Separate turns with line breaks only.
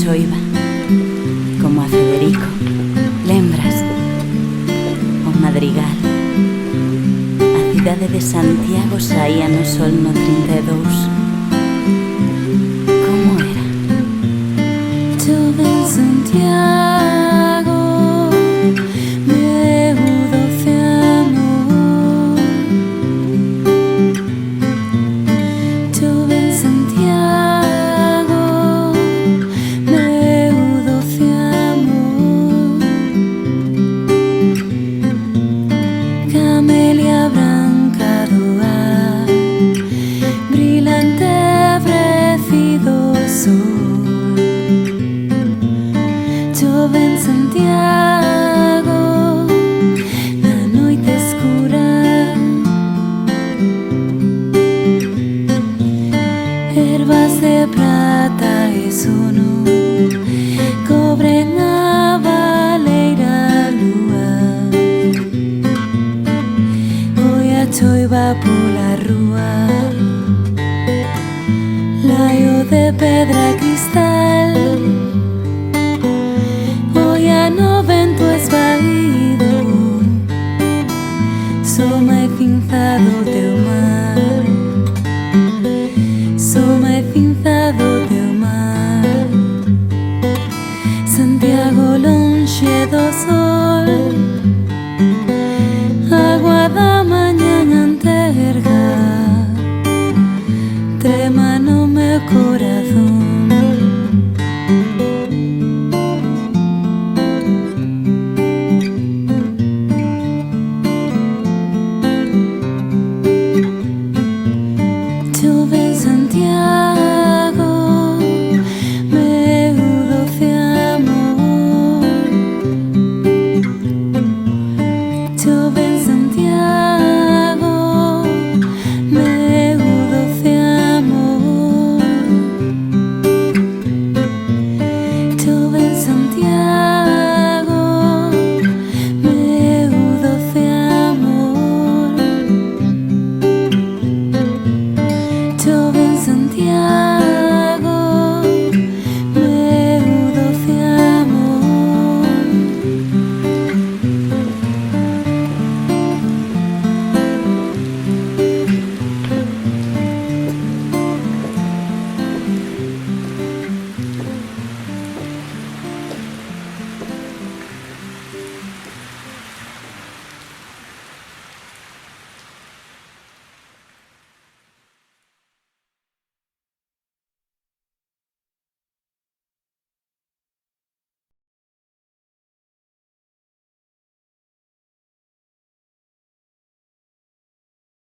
choiva, como a Federico, lembras o madrigal. A cidade de Santiago saía no sol no 32. Como era?
Chove en Santiago, meu doce amor. Chove en Santiago, meu doce amor. Camelia branca do ar, brilante brecido sol. Chove en Santiago, na noite escura. Ervas de prata e sono cobren a baleira lúa. Oi a choiva pola rúa, laio de pedra e cristal. No vento esvaído, soma e cinzado teu mar, soma e cinzado teu mar. Santiago longe do sol.